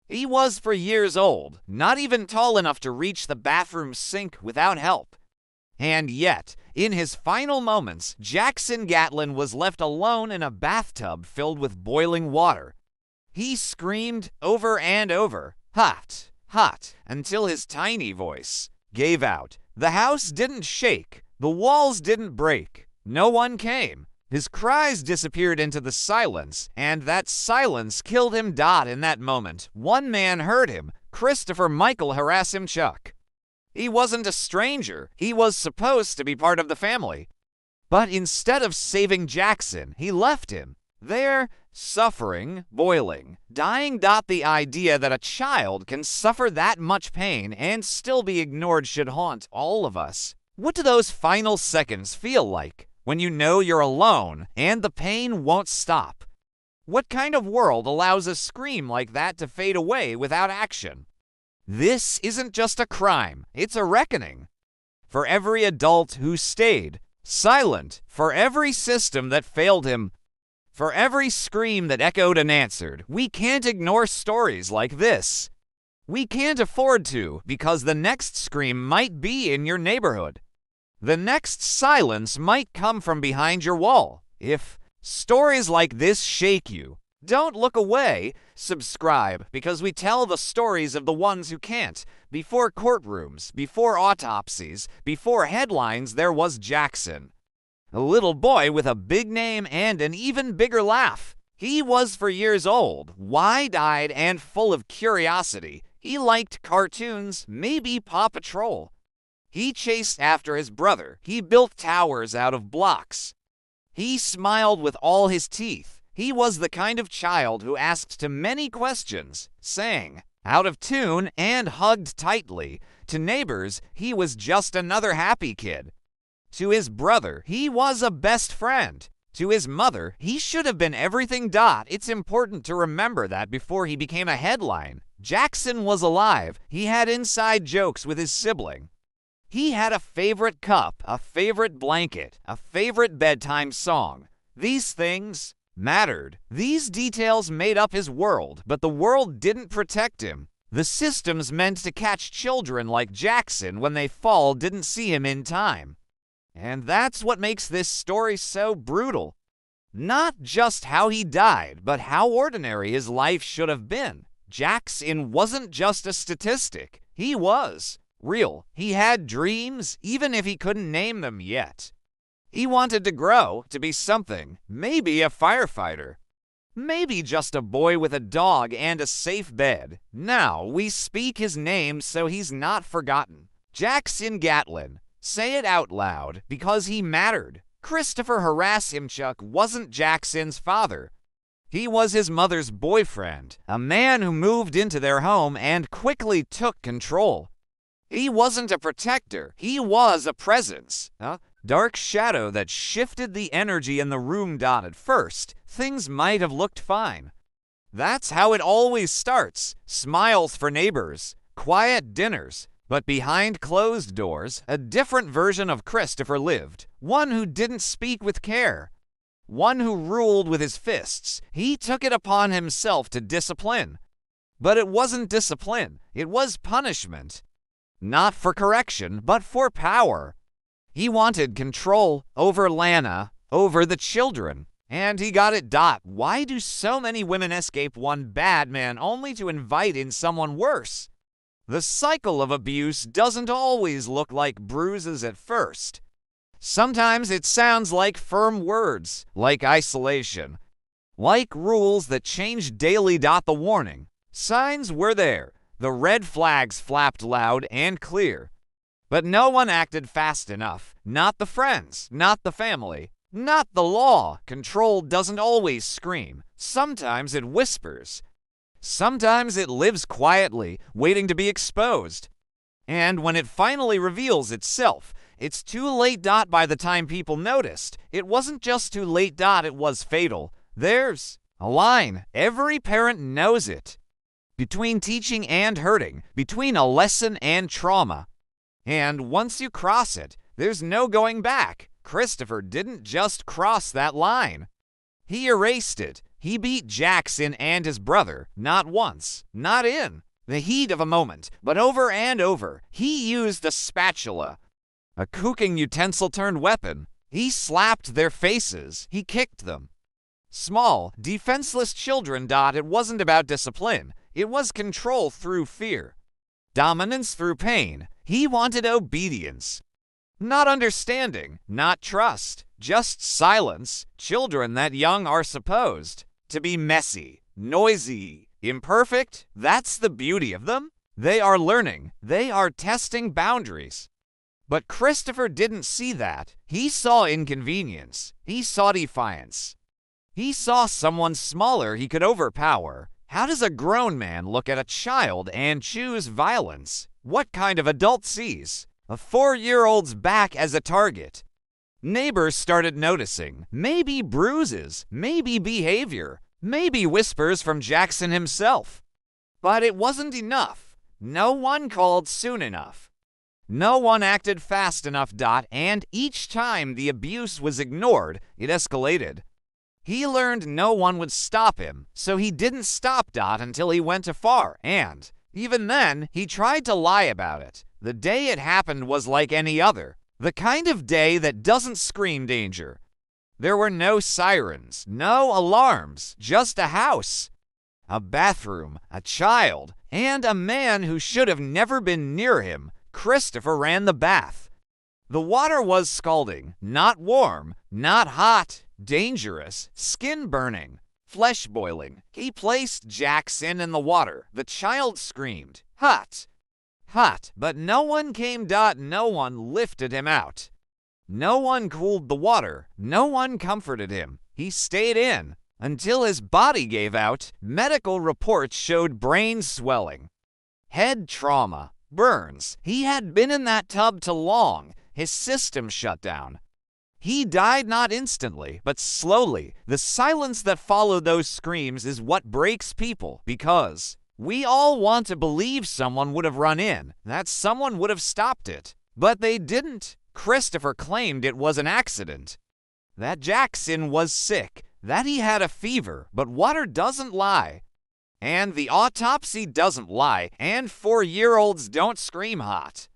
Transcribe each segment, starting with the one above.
He was for years old, not even tall enough to reach the bathroom sink without help. And yet, in his final moments, Jaxsynn Gatlin was left alone in a bathtub filled with boiling water. He screamed over and over, "Hot, hot," until his tiny voice gave out. The house didn't shake. The walls didn't break. No one came. His cries disappeared into the silence, and that silence killed him. In that moment, one man heard him, Kristopher Michael Harasymczuk. He wasn't a stranger. He was supposed to be part of the family. But instead of saving Jaxsynn, he left him there, suffering, boiling, dying. The idea that a child can suffer that much pain and still be ignored should haunt all of us. What do those final seconds feel like when you know you're alone and the pain won't stop? What kind of world allows a scream like that to fade away without action? This isn't just a crime, it's a reckoning. For every adult who stayed silent, for every system that failed him, for every scream that echoed unanswered, we can't ignore stories like this. We can't afford to, because the next scream might be in your neighborhood. The next silence might come from behind your wall. If stories like this shake you, don't look away. Subscribe, because we tell the stories of the ones who can't. Before courtrooms, before autopsies, before headlines, there was Jaxsynn. A little boy with a big name and an even bigger laugh. He was for years old, wide-eyed and full of curiosity. He liked cartoons, maybe Paw Patrol. He chased after his brother. He built towers out of blocks. He smiled with all his teeth. He was the kind of child who asked too many questions, sang out of tune, and hugged tightly. To neighbors, he was just another happy kid. To his brother, he was a best friend. To his mother, he should have been everything. It's important to remember that before he became a headline. Jaxsynn was alive. He had inside jokes with his sibling. He had a favorite cup, a favorite blanket, a favorite bedtime song. These things mattered. These details made up his world, but the world didn't protect him. The systems meant to catch children like Jaxsynn when they fall didn't see him in time. And that's what makes this story so brutal. Not just how he died, but how ordinary his life should have been. Jaxsynn wasn't just a statistic. He was real. He had dreams, even if he couldn't name them yet. He wanted to grow, to be something, maybe a firefighter. Maybe just a boy with a dog and a safe bed. Now we speak his name so he's not forgotten. Jaxsynn Gatlin. Say it out loud, because he mattered. Kristopher Harasymczuk wasn't Jaxsynn's father. He was his mother's boyfriend, a man who moved into their home and quickly took control. He wasn't a protector, he was a presence, a dark shadow that shifted the energy in the room. At first, things might have looked fine. That's how it always starts. Smiles for neighbors, quiet dinners. But behind closed doors, a different version of Kristopher lived. One who didn't speak with care. One who ruled with his fists. He took it upon himself to discipline. But it wasn't discipline. It was punishment. Not for correction, but for power. He wanted control over Lana, over the children. And he got it. Why do so many women escape one bad man only to invite in someone worse? The cycle of abuse doesn't always look like bruises at first. Sometimes it sounds like firm words, like isolation, like rules that change daily. The warning signs were there. The red flags flapped loud and clear. But no one acted fast enough. Not the friends, not the family, not the law. Control doesn't always scream. Sometimes it whispers. Sometimes it lives quietly, waiting to be exposed. And when it finally reveals itself, it's too late. By the time people noticed, it wasn't just too late. It was fatal. There's a line. Every parent knows it. Between teaching and hurting, between a lesson and trauma. And once you cross it, there's no going back. Kristopher didn't just cross that line. He erased it. He beat Jaxsynn and his brother, not once, not in the heat of a moment, but over and over. He used a spatula, a cooking utensil turned weapon. He slapped their faces. He kicked them. Small, defenseless children. It wasn't about discipline. It was control through fear. Dominance through pain. He wanted obedience. Not understanding, not trust, just silence. Children that young are supposed to be messy, noisy, imperfect. That's the beauty of them. They are learning. They are testing boundaries. But Kristopher didn't see that. He saw inconvenience. He saw defiance. He saw someone smaller he could overpower. How does a grown man look at a child and choose violence? What kind of adult sees a 4-year-old's back as a target? Neighbors started noticing. Maybe bruises, maybe behavior, maybe whispers from Jaxsynn himself. But it wasn't enough. No one called soon enough. No one acted fast enough. And each time the abuse was ignored, it escalated. He learned no one would stop him, so he didn't stop. Until he went too far, and even then, he tried to lie about it. The day it happened was like any other, the kind of day that doesn't scream danger. There were no sirens, no alarms, just a house, a bathroom, a child, and a man who should have never been near him. Kristopher ran the bath. The water was scalding, not warm, not hot, dangerous, skin burning, flesh boiling. He placed Jaxsynn in the water. The child screamed, "Hot! Hot!" But no one came. No one lifted him out. No one cooled the water. No one comforted him. He stayed in until his body gave out. Medical reports showed brain swelling, head trauma, burns. He had been in that tub too long. His system shut down. He died not instantly, but slowly. The silence that followed those screams is what breaks people, because we all want to believe someone would have run in, that someone would have stopped it. But they didn't. Kristopher claimed it was an accident, that Jaxsynn was sick, that he had a fever, but water doesn't lie. And the autopsy doesn't lie, and 4-year-olds don't scream hot.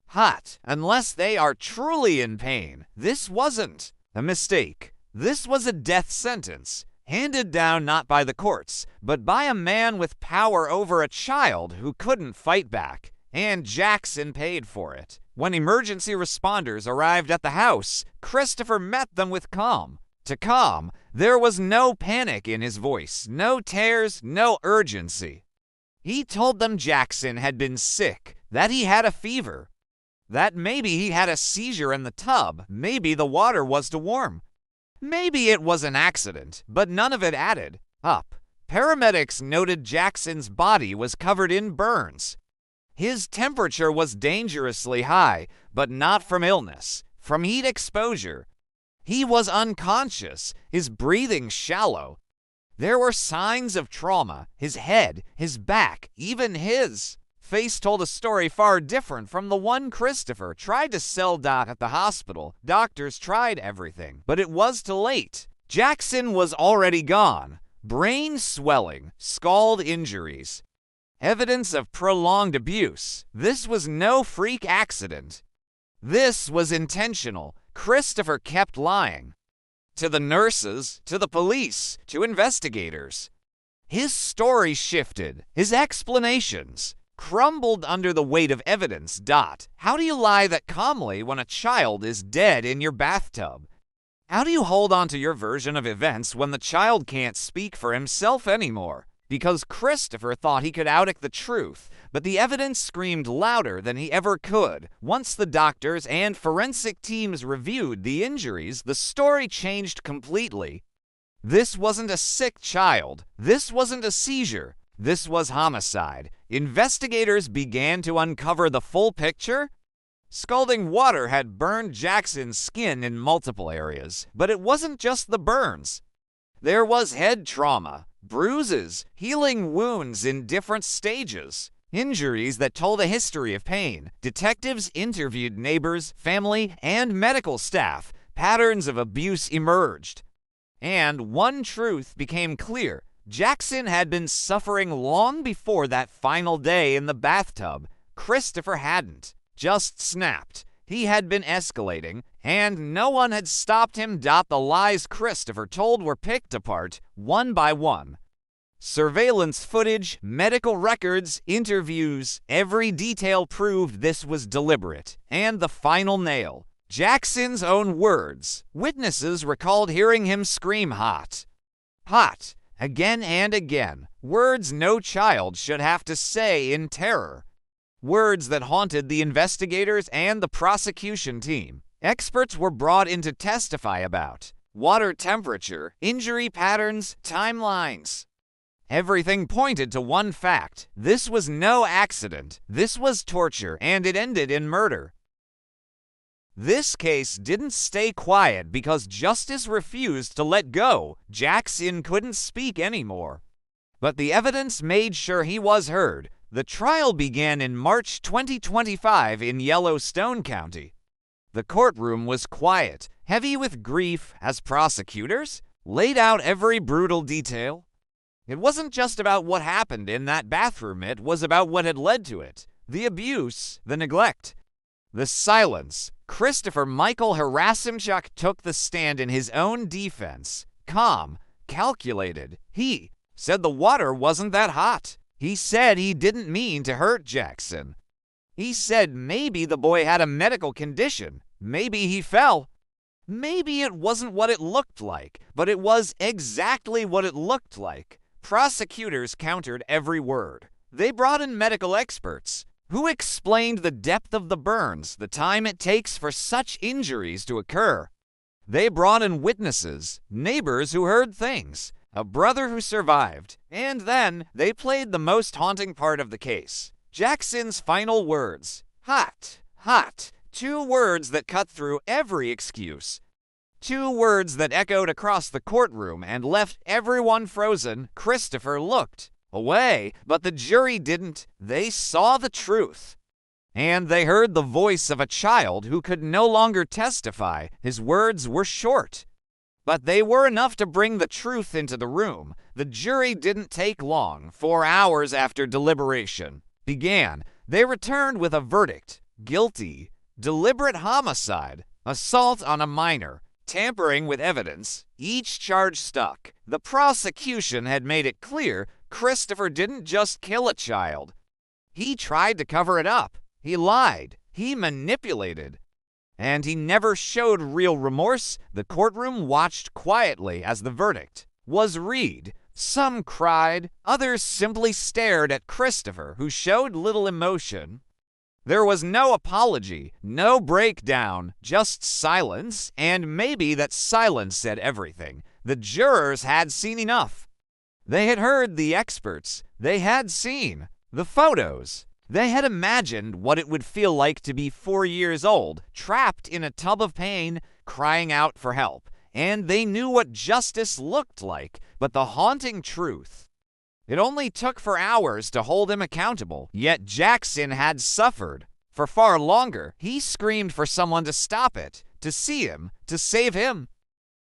Hot, unless they are truly in pain. This wasn't a mistake. This was a death sentence, handed down not by the courts, but by a man with power over a child who couldn't fight back. And Jaxsynn paid for it. When emergency responders arrived at the house, Kristopher met them with calm. To calm, there was no panic in his voice, no tears, no urgency. He told them Jaxsynn had been sick, that he had a fever, that maybe he had a seizure in the tub, maybe the water was too warm. Maybe it was an accident, but none of it added up. Paramedics noted Jaxsynn's body was covered in burns. His temperature was dangerously high, but not from illness, from heat exposure. He was unconscious, his breathing shallow. There were signs of trauma. His head, his back, even his face told a story far different from the one Kristopher tried to sell at the hospital. Doctors tried everything, but it was too late. Jaxsynn was already gone. Brain swelling, scald injuries, evidence of prolonged abuse. This was no freak accident. This was intentional. Kristopher kept lying. To the nurses, to the police, to investigators. His story shifted. His explanations crumbled under the weight of evidence. How do you lie that calmly when a child is dead in your bathtub? How do you hold on to your version of events when the child can't speak for himself anymore? Because Kristopher thought he could out-act the truth, but the evidence screamed louder than he ever could. Once the doctors and forensic teams reviewed the injuries, the story changed completely. This wasn't a sick child. This wasn't a seizure. This was homicide. Investigators began to uncover the full picture. Scalding water had burned Jaxsynn's skin in multiple areas, but it wasn't just the burns. There was head trauma, bruises, healing wounds in different stages, injuries that told a history of pain. Detectives interviewed neighbors, family, and medical staff. Patterns of abuse emerged. And one truth became clear. Jaxsynn had been suffering long before that final day in the bathtub. Kristopher hadn't. Just snapped. He had been escalating, and no one had stopped him. The lies Kristopher told were picked apart, one by one. Surveillance footage, medical records, interviews, every detail proved this was deliberate. And the final nail. Jaxsynn's own words. Witnesses recalled hearing him scream hot. Hot. Again and again. Words no child should have to say in terror. Words that haunted the investigators and the prosecution team. Experts were brought in to testify about water temperature, injury patterns, timelines. Everything pointed to one fact. This was no accident. This was torture, and it ended in murder. This case didn't stay quiet because justice refused to let go. Jaxsynn couldn't speak anymore. But the evidence made sure he was heard. The trial began in March 2025 in Yellowstone County. The courtroom was quiet, heavy with grief, as prosecutors laid out every brutal detail. It wasn't just about what happened in that bathroom, it was about what had led to it. The abuse, the neglect, the silence. Kristopher Michael Harasymczuk took the stand in his own defense. Calm, calculated. He said the water wasn't that hot. He said he didn't mean to hurt Jaxsynn. He said maybe the boy had a medical condition. Maybe he fell. Maybe it wasn't what it looked like, but it was exactly what it looked like. Prosecutors countered every word. They brought in medical experts who explained the depth of the burns, the time it takes for such injuries to occur. They brought in witnesses, neighbors who heard things, a brother who survived, and then they played the most haunting part of the case. Jaxsynn's final words. Hot, hot. 2 words that cut through every excuse. 2 words that echoed across the courtroom and left everyone frozen. Kristopher looked away, but the jury didn't. They saw the truth. And they heard the voice of a child who could no longer testify. His words were short, but they were enough to bring the truth into the room. The jury didn't take long. 4 hours after deliberation began, they returned with a verdict. Guilty. Deliberate homicide. Assault on a minor. Tampering with evidence. Each charge stuck. The prosecution had made it clear Kristopher didn't just kill a child. He tried to cover it up. He lied. He manipulated. And he never showed real remorse. The courtroom watched quietly as the verdict was read. Some cried, others simply stared at Kristopher, who showed little emotion. There was no apology, no breakdown, just silence, and maybe that silence said everything. The jurors had seen enough. They had heard the experts. They had seen the photos. They had imagined what it would feel like to be 4 years old, trapped in a tub of pain, crying out for help. And they knew what justice looked like, but the haunting truth. It only took 4 hours to hold him accountable, yet Jaxsynn had suffered. For far longer, he screamed for someone to stop it, to see him, to save him.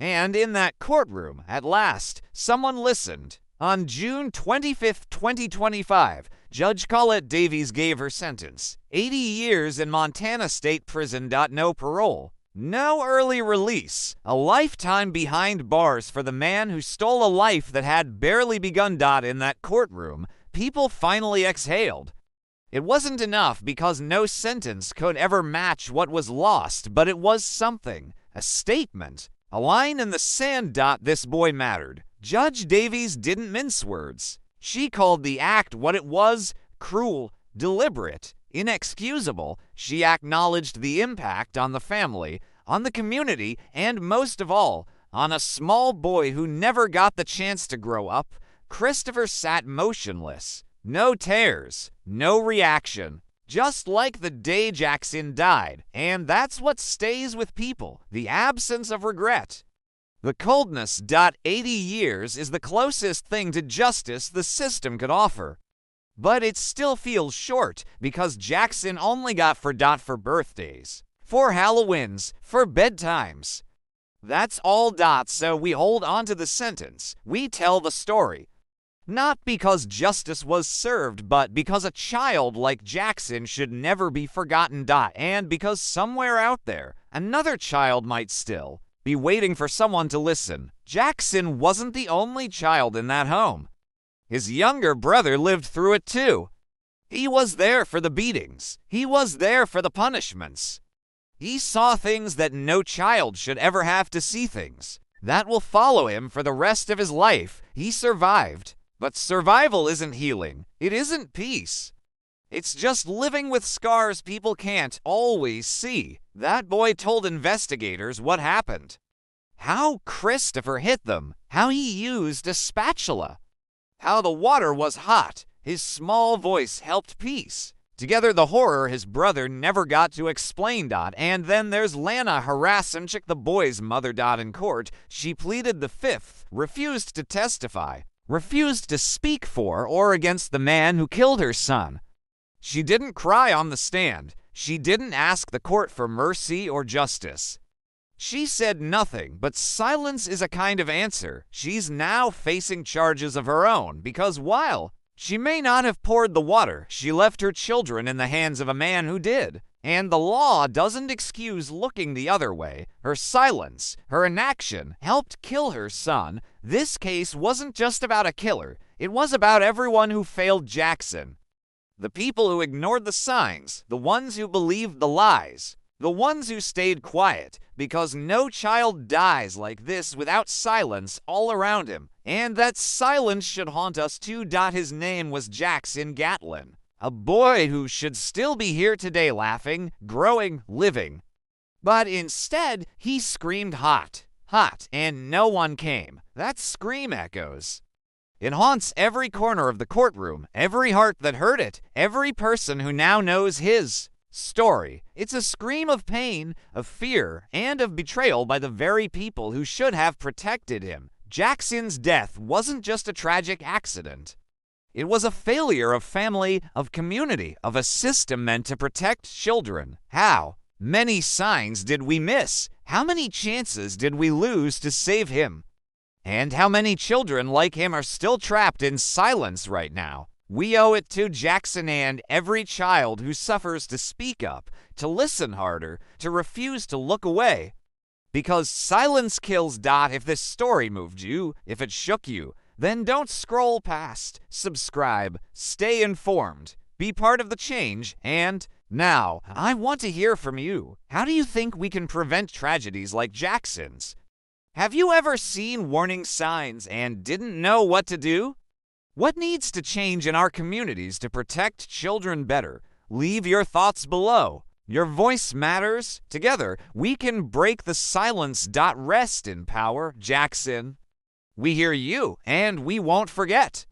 And in that courtroom, at last, someone listened. On June 25, 2025, Judge Colette Davies gave her sentence. 80 years in Montana State Prison. No parole. No early release. A lifetime behind bars for the man who stole a life that had barely begun. In that courtroom, people finally exhaled. It wasn't enough because no sentence could ever match what was lost, but it was something. A statement. A line in the sand. This boy mattered. Judge Davies didn't mince words. She called the act what it was: cruel, deliberate, inexcusable. She acknowledged the impact on the family, on the community, and most of all, on a small boy who never got the chance to grow up. Kristopher sat motionless. No tears, no reaction. Just like the day Jaxsynn died. And that's what stays with people, the absence of regret. The coldness. 80 years is the closest thing to justice the system could offer. But it still feels short because Jaxsynn only got for birthdays, for Halloweens, for bedtimes. That's all. So we hold on to the sentence. We tell the story. Not because justice was served, but because a child like Jaxsynn should never be forgotten. And because somewhere out there, another child might still be waiting for someone to listen. Jaxsynn wasn't the only child in that home. His younger brother lived through it too. He was there for the beatings. He was there for the punishments. He saw things that no child should ever have to see, things that will follow him for the rest of his life. He survived. But survival isn't healing. It isn't peace. It's just living with scars people can't always see. That boy told investigators what happened. How Kristopher hit them. How he used a spatula. How the water was hot. His small voice helped peace. Together the horror his brother never got to explain. And then there's Lana Harasymczuk, the boy's mother. In court, she pleaded the fifth, refused to testify, refused to speak for or against the man who killed her son. She didn't cry on the stand. She didn't ask the court for mercy or justice. She said nothing, but silence is a kind of answer. She's now facing charges of her own because while she may not have poured the water, she left her children in the hands of a man who did. And the law doesn't excuse looking the other way. Her silence, her inaction, helped kill her son. This case wasn't just about a killer. It was about everyone who failed Jaxsynn. The people who ignored the signs, the ones who believed the lies, the ones who stayed quiet, because no child dies like this without silence all around him. And that silence should haunt us too. His name was Jaxsynn Gatlin. A boy who should still be here today laughing, growing, living. But instead, he screamed hot, hot, and no one came. That scream echoes. It haunts every corner of the courtroom, every heart that heard it, every person who now knows his story. It's a scream of pain, of fear, and of betrayal by the very people who should have protected him. Jaxsynn's death wasn't just a tragic accident. It was a failure of family, of community, of a system meant to protect children. How many signs did we miss? How many chances did we lose to save him? And how many children like him are still trapped in silence right now? We owe it to Jaxsynn and every child who suffers to speak up, to listen harder, to refuse to look away. Because silence kills. If this story moved you, if it shook you, then don't scroll past. Subscribe, stay informed, be part of the change, and now, I want to hear from you. How do you think we can prevent tragedies like Jaxsynn's? Have you ever seen warning signs and didn't know what to do? What needs to change in our communities to protect children better? Leave your thoughts below. Your voice matters. Together, we can break the silence. Rest in power, Jaxsynn. We hear you, and we won't forget.